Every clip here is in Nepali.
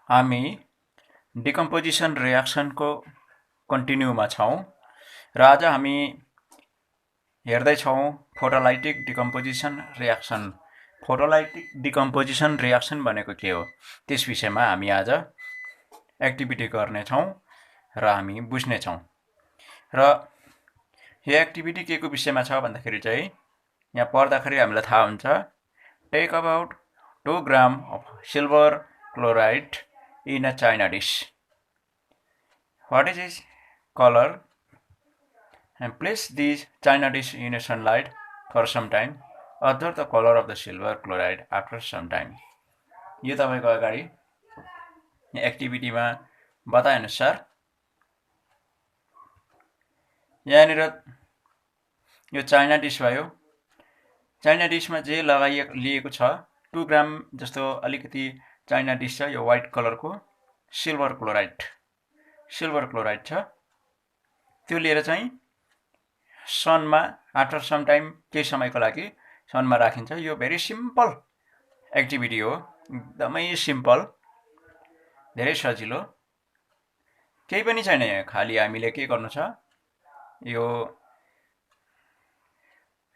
हामी डिकम्पोजिसन रियाक्सनको कन्टिन्यूमा छौं र आज हामी हेर्दैछौं photolytic decomposition reaction. Photolytic decomposition reaction भनेको के हो त्यस विषयमा हामी आज एक्टिभिटी गर्नेछौं र हामी बुझ्नेछौं। र यो एक्टिभिटी के को विषयमा छ भन्दाखेरि चाहिँ यहाँ पढ्दाखेरि हामीलाई थाहा हुन्छ। Take about 2 gram of silver chloride in a china dish. What is its color? And place this china dish in a sunlight for some time. Observe the color of the silver chloride after some time. यो तपाईको अगाडि एक्टिभिटीमा बताए अनुसार यहाँनिर यो चाइना डिश भयो। चाइना डिशमा जे लिएको छ 2 ग्राम जस्तो अलिकति चाइना डिश छ। यो व्हाइट कलरको सिल्भर क्लोराइड छ। त्यो लिएर चाहिँ सनमा आफ्टर सम टाइम केही समयको लागि सनमा राखिन्छ। यो भेरी सिम्पल एक्टिभिटी हो, एकदमै सिम्पल, धेरै सजिलो, केही पनि छैन यहाँ। खाली हामीले के गर्नु छ, यो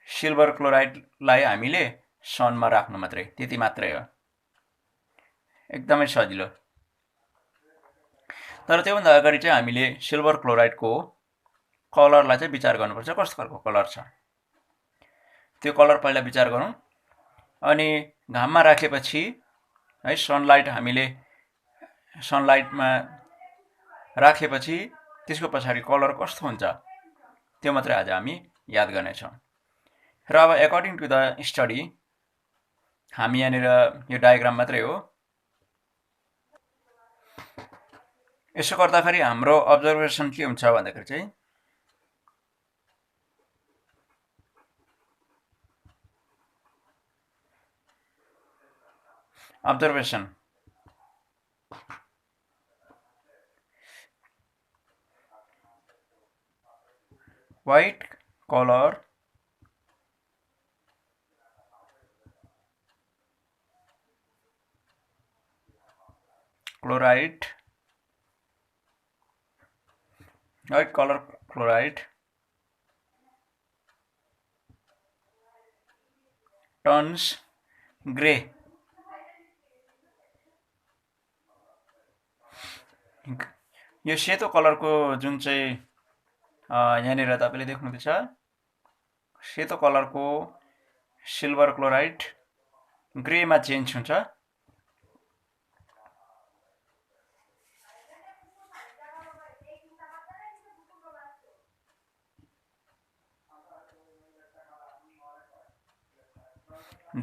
सिल्भर क्लोराइडलाई हामीले सनमा राख्नु मात्रै, त्यति मात्रै हो, एकदमै सजिलो। तर त्योभन्दा अगाडि चाहिँ हामीले सिल्भर क्लोराइडको कलरलाई चाहिँ विचार गर्नुपर्छ। कस्तो खालको कलर छ त्यो कलर पहिला विचार गरौँ। अनि घाममा राखेपछि है, हामीले सनलाइटमा राखेपछि त्यसको पछाडि कलर कस्तो हुन्छ त्यो मात्रै आज हामी याद गर्नेछौँ। र अब एकर्डिङ टु द स्टडी हामी यहाँनिर यो डायग्राम मात्रै हो। यसो गर्दाखेरि हाम्रो अब्जर्भेसन के हुन्छ भन्दाखेरि चाहिँ observation white color chloride, white color chloride turns gray. यो सेतो कलरको जुन चाहिँ यहाँनिर तपाईले देख्नुहुँदैछ, सेतो कलरको सिल्भर क्लोराइड ग्रेमा चेन्ज हुन्छ।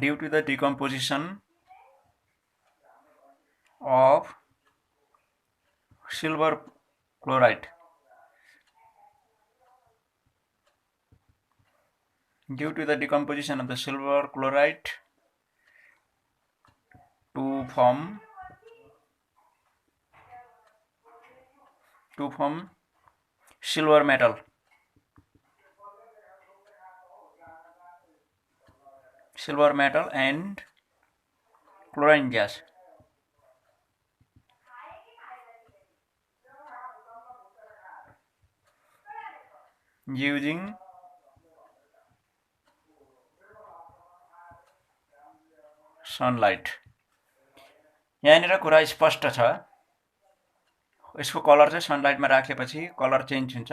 due to the decomposition of silver chloride. Due to the decomposition of the silver chloride to form silver metal. Silver metal and chlorine gas. Using sunlight. यहाँनिर कुरा स्पष्ट छ। यसको कलर चाहिँ सनलाइटमा राखेपछि कलर चेन्ज हुन्छ।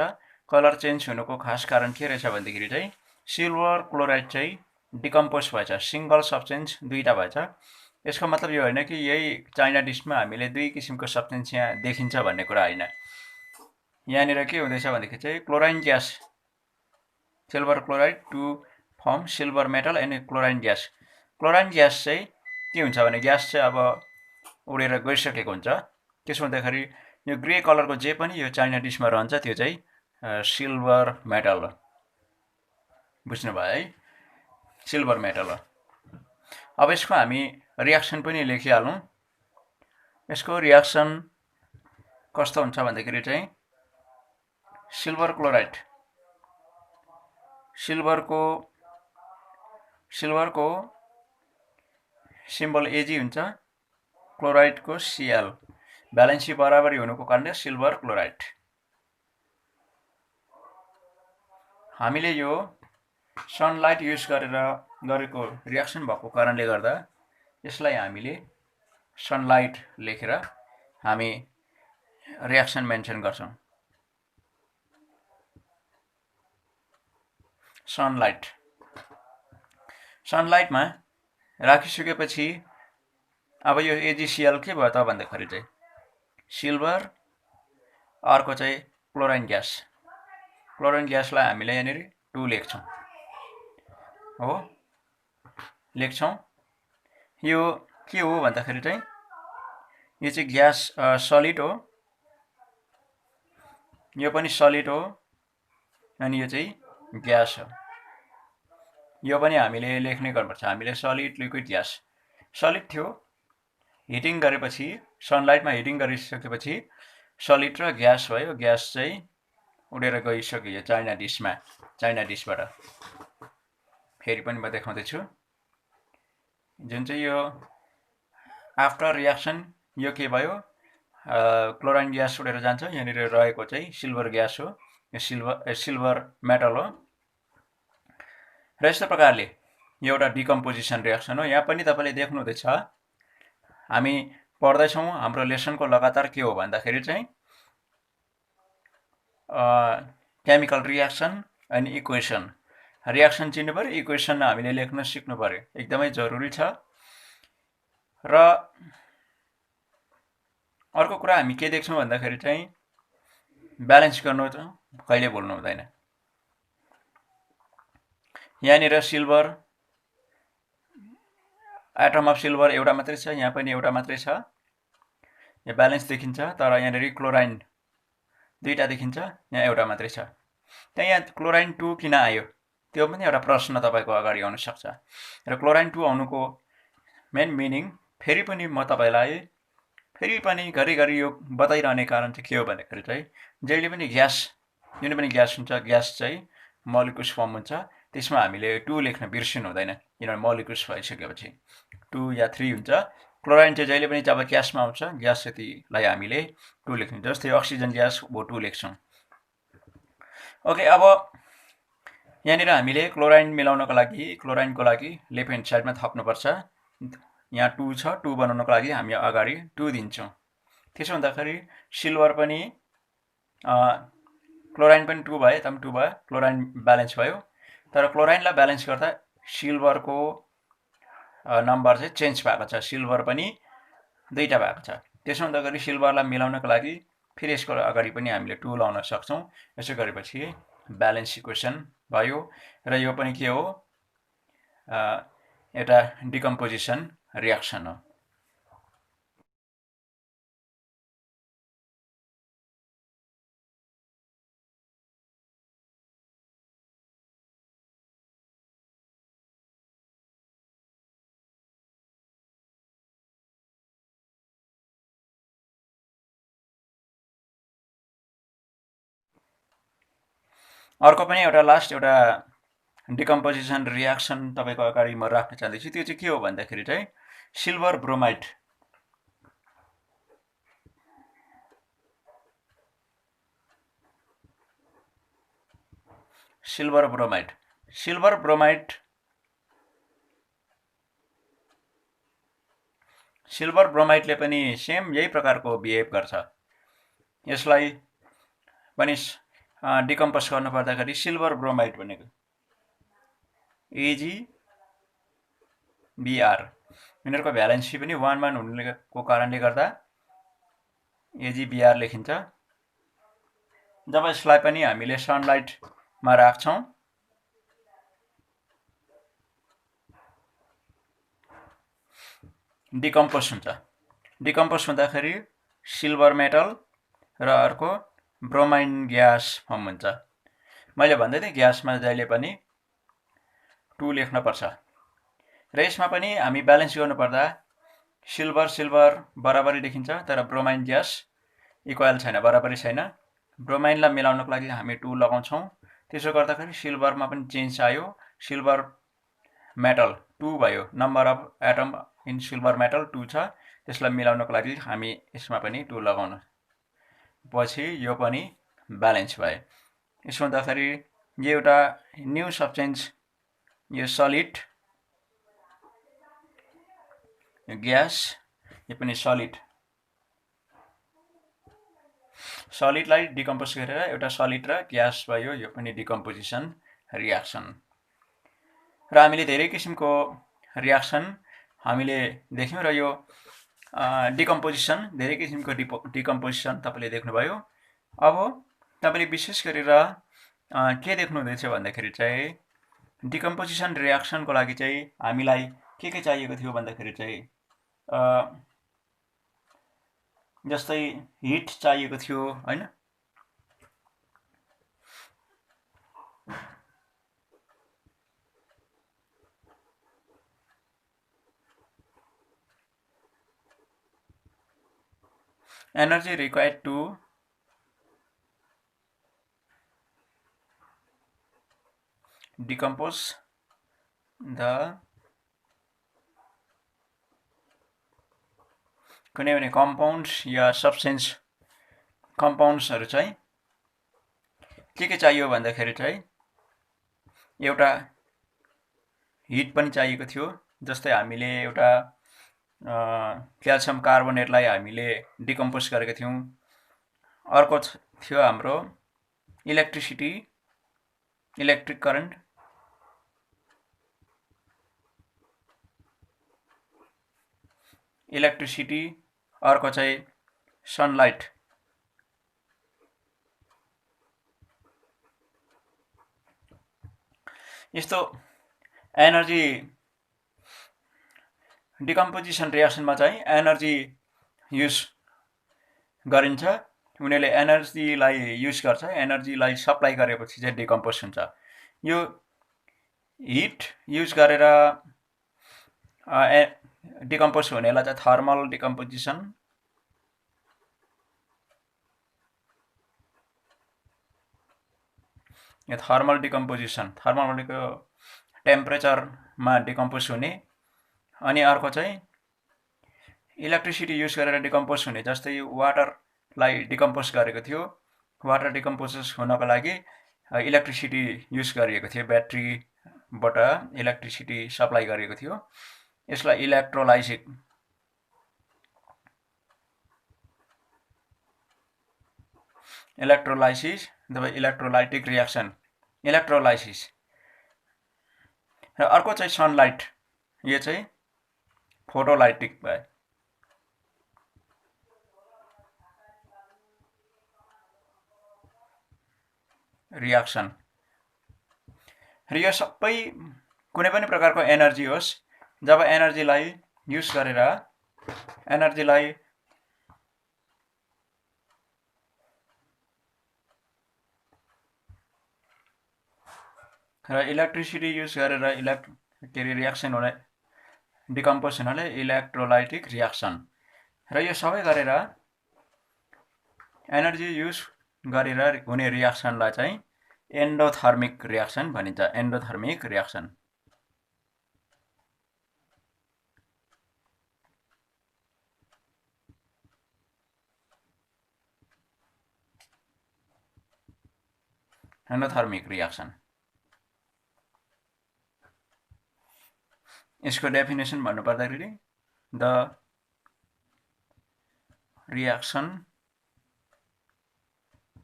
कलर चेन्ज हुनुको खास कारण के रहेछ भन्दाखेरि चाहिँ सिल्भर क्लोराइड चाहिँ डिकम्पोज भएछ, सिंगल सब्स्टेन्स दुईटा भएछ। यसको मतलब यो होइन कि यही चाइना डिशमा हामीले दुई किसिमको सब्स्टेन्स यहाँ देखिन्छ भन्ने कुरा होइन। यहाँनिर के हुँदैछ भनेदेखि चाहिँ chlorine gas, silver chloride to form silver metal and chlorine gas. Chlorine gas चाहिँ के हुन्छ भने ग्यास चाहिँ अब उडेर गइसकेको हुन्छ। त्यसो हुँदाखेरि यो ग्रे कलरको जे पनि यो चाइना डिशमा रहन्छ त्यो चाहिँ सिल्भर मेटल हो। बुझ्नुभयो है, सिल्भर मेटल हो। अब यसको हामी रियाक्सन पनि लेखिहालौँ। यसको रियाक्सन कस्तो हुन्छ भन्दाखेरि चाहिँ सिल्भर क्लोराइड, सिल्भरको सिम्बल एजी हुन्छ, क्लोराइडको Cl। भ्यालेन्सी बराबरी हुनुको कारणले सिल्भर क्लोराइड। हामीले यो सनलाइट युज गरेको रियाक्सन भएको कारणले गर्दा यसलाई हामीले सनलाइट लेखेर हामी रियाक्सन मेन्सन गर्छौं। सनलाइटमा राखिसकेपछि अब यो AgCl के भयो त भन्दाखेरि चाहिँ सिल्भर, अर्को चाहिँ क्लोराइन ग्यासलाई हामीले यहाँनिर 2 लेख्छौं हो, यो के हो भन्दाखेरि चाहिँ यो चाहिँ ग्यास सलिड हो, यो पनि सलिड हो, अनि यो चाहिँ ग्यास हो। यो पनि हामीले लेख्ने गर्नुपर्छ। हामीले सलिड, लिक्विड, ग्यास। सलिड थियो, हिटिङ गरेपछि सनलाइटमा हिटिङ गरिसकेपछि सलिड र ग्यास भयो। ग्यास चाहिँ उडेर गइसक्यो चाइना डिसबाट। फेरि पनि म देखाउँदैछु। जुन चाहिँ यो आफ्टर रियाक्सन यो के भयो, क्लोराइन ग्यास उडेर जान्छ। यहाँनिर रहेको चाहिँ सिल्भर ग्यास हो, यो सिल्भर मेटल हो। र यस्तो प्रकारले यो एउटा डिकम्पोजिसन रियाक्सन हो। यहाँ पनि तपाईले देख्नुहुँदैछ, हामी पढ्दैछौँ। हाम्रो लेसनको लगातार के हो भन्दाखेरि चाहिँ केमिकल रियाक्सन अनि इक्वेसन। रियाक्सन चिन्नु पर्यो, इक्वेसन हामीले लेख्न सिक्नु पर्यो, एकदमै जरुरी छ। र अर्को कुरा हामी के देख्छौँ भन्दाखेरि चाहिँ ब्यालेन्स गर्नु त कहिले भुल्नु हुँदैन। यहाँनिर सिल्भर, एटम अफ सिल्भर एउटा मात्रै छ, यहाँ पनि एउटा मात्रै छ। यो ब्यालेन्स देखिन्छ, तर यहाँनिर क्लोराइन दुईटा देखिन्छ, यहाँ एउटा मात्रै छ। त्यहाँ यहाँ क्लोराइन 2 किन आयो, त्यो पनि एउटा प्रश्न तपाईको अगाडि आउन सक्छ। र क्लोराइन 2 आउनुको मेन मिनिङ फेरि पनि म तपाईलाई घरिघरि यो बताइरहने कारण चाहिँ के हो भन्दाखेरि चाहिँ जहिले पनि ग्यास, जुनै पनि ग्यास हुन्छ, ग्यास चाहिँ मोलिकुल्स फर्म हुन्छ, त्यसमा हामीले 2 लेख्न बिर्सिनु हुँदैन, किनभने मोलिकुल्स भइसकेपछि 2 या 3 हुन्छ। क्लोराइन चाहिँ जहिले पनि जब ग्यासमा आउँछ, ग्यास यतिलाई हामीले 2 लेख्छौँ। जस्तै अक्सिजन ग्यास वो 2 लेख्छौँ। ओके, अब यहाँनिर हामीले क्लोराइन मिलाउनको लागि, क्लोराइनको लागि लेफ्ट ह्यान्ड साइडमा थप्नुपर्छ। यहाँ 2 छ, 2 बनाउनको लागि हामी अगाडि 2 दिन्छौँ। त्यसो हुँदाखेरि सिल्भर पनि क्लोराइन पनि 2 भयो, एकदम 2 भयो, क्लोराइन ब्यालेन्स भयो। तर क्लोराइनलाई ब्यालेन्स गर्दा सिल्भरको नम्बर चाहिँ चेन्ज भएको छ, सिल्भर पनि 2टा भएको छ। त्यसो हुँदाखेरि सिल्भरलाई मिलाउनको लागि फेरि यसको अगाडि पनि हामीले 2 लाउन सक्छौँ। यसो गरेपछि ब्यालेन्स इक्वेसन भयो। र यो पनि के हो, एउटा डिकम्पोजिसन रियाक्सन हो। अर्को पनि एउटा लास्ट एउटा डिकम्पोजिसन रियाक्सन तपाईको अगाडि म राख्न चाहन्दैछु। त्यो चाहिँ के हो भन्दाखेरि चाहिँ सिल्भर ब्रोमाइड। सिल्भर ब्रोमाइडले पनि सेम यही प्रकारको बिहेभ गर्छ। यसलाई पनि डिकम्पोज गर्नु पर्दाखेरि सिल्भर ब्रोमाइड भनेको AgBr, यिनीहरूको भ्यालेन्सी पनि 1 हुनुको कारणले गर्दा AgBr लेखिन्छ। जब यसलाई पनि हामीले सनलाइटमा राख्छौँ, डिकम्पोज हुन्छ। डिकम्पोज हुँदाखेरि सिल्भर मेटल र अर्को ब्रोमाइन ग्यास फर्म हुन्छ। मैले भन्दै थिएँ ग्यासमा जहिले पनि 2 लेख्न पर्छ। र यसमा पनि हामी ब्यालेन्स गर्नुपर्दा सिल्भर बराबरी देखिन्छ, तर ब्रोमाइन ग्यास इक्वल छैन, बराबरी छैन। ब्रोमाइनलाई मिलाउनको लागि हामी 2 लगाउँछौँ। त्यसो गर्दाखेरि सिल्भरमा पनि चेन्ज आयो, सिल्भर मेटल 2 भयो। Number of atom in silver metal 2 छ, त्यसलाई मिलाउनको लागि हामी यसमा पनि 2 लगाउनु पछि यो पनि ब्यालेन्स भयो। यसो हुँदाखेरि यो एउटा न्यू सब्स्टेन्स, यो सलिड, यो ग्यास, यो पनि सलिड, सलिडलाई डिकम्पोज गरेर एउटा सलिड र ग्यास भयो। यो पनि डिकम्पोजिसन रियाक्सन। र हामीले धेरै किसिमको रियाक्सन हामीले देख्यौँ र यो डिकम्पोजिसन, धेरै किसिमको डिकम्पोजिसन तपाईँले देख्नुभयो। अब तपाईँले विशेष गरेर के देख्नु हुँदैछ भन्दाखेरि चाहिँ डिकम्पोजिसन रियाक्सनको लागि चाहिँ हामीलाई के चाहिएको थियो भन्दाखेरि चाहिँ जस्तै हिट चाहिएको थियो हैन। Energy required to decompose the कुनै पनि कम्पाउन्ड्स या सब्स्टेन्स कम्पाउन्ड्सहरू चाहिँ के चाहियो भन्दाखेरि चाहिँ एउटा हिट पनि चाहिएको थियो। जस्तै हामीले एउटा क्याल्सियम कार्बोनेटलाई हामीले डिकम्पोज गरेका थियौँ। अर्को थियो हाम्रो इलेक्ट्रिसिटी, इलेक्ट्रिक करेन्ट, इलेक्ट्रिसिटी, अर्को चाहिँ सनलाइट। यस्तो एनर्जी डिकम्पोजिसन रियाक्सनमा चाहिँ एनर्जी युज गरिन्छ। उनीहरूले एनर्जीलाई युज गर्छ, एनर्जीलाई सप्लाई गरेपछि चाहिँ डिकम्पोज हुन्छ। यो हिट युज गरेर डिकम्पोज हुनेलाई चाहिँ थर्मल डिकम्पोजिसन, यो थर्मल डिकम्पोजिसन, थर्मलको टेम्परेचरमा डिकम्पोज हुने। अनि अर्को चाहिँ इलेक्ट्रिसिटी युज गरेर डिकम्पोज हुने। जस्तै वाटरलाई डिकम्पोज गरेको थियो, वाटर डिकम्पोज हुनको लागि इलेक्ट्रिसिटी युज गरिएको थियो, ब्याट्रीबाट इलेक्ट्रिसिटी सप्लाई गरिएको थियो। यसलाई इलेक्ट्रोलाइसिस अथवा इलेक्ट्रोलाइटिक रियाक्सन, इलेक्ट्रोलाइसिस। र अर्को चाहिँ सनलाइट, यो चाहिँ फोटोलाइटिक भयो। रियाक्सन र यो सबै कुनै पनि प्रकारको एनर्जी होस्, जब एनर्जीलाई युज गरेर एनर्जीलाई र इलेक्ट्रिसिटी युज गरेर रियाक्सन हुने, डिकम्पोज हुनाले इलेक्ट्रोलाइटिक रियाक्सन। र यो सबै गरेर एनर्जी युज गरेर हुने रियाक्सनलाई चाहिँ एन्डोथर्मिक रियाक्सन भनिन्छ। एन्डोथर्मिक रियाक्सन। एन्डोथर्मिक रियाक्सन। यसको डेफिनेसन भन्नुपर्दाखेरि the reaction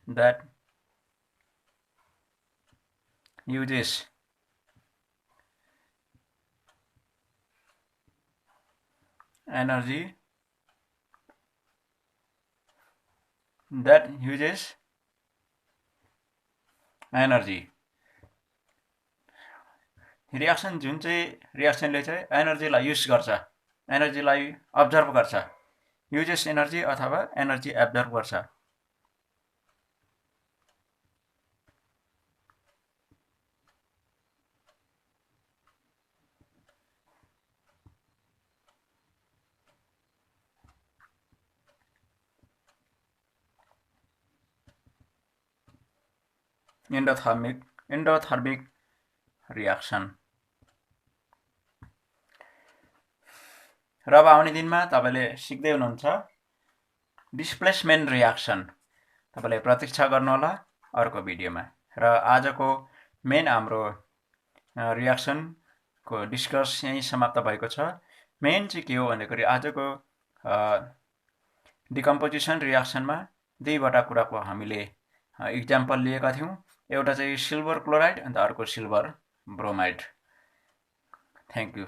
that uses energy reaction जुन चाहिँ रियाक्सनले चाहिँ एनर्जीलाई युज गर्छ, एनर्जीलाई अब्जर्भ गर्छ, युजेस एनर्जी अथवा एनर्जी एब्जर्भ गर्छ। एन्डोथर्मिक रियाक्सन। र अब आउने दिनमा तपाईँले सिक्दै हुनुहुन्छ डिस्प्लेसमेन्ट रियाक्सन। तपाईँले प्रतीक्षा गर्नुहोला अर्को भिडियोमा। र आजको मेन हाम्रो रियाक्सनको डिस्कस यहीँ समाप्त भएको छ। मेन चाहिँ के हो भन्दाखेरि आजको डिकम्पोजिसन रियाक्सनमा दुईवटा कुराको हामीले इक्जाम्पल लिएका थियौँ। एउटा चाहिँ सिल्भर क्लोराइड अन्त अर्को सिल्भर ब्रोमाइड। Thank you.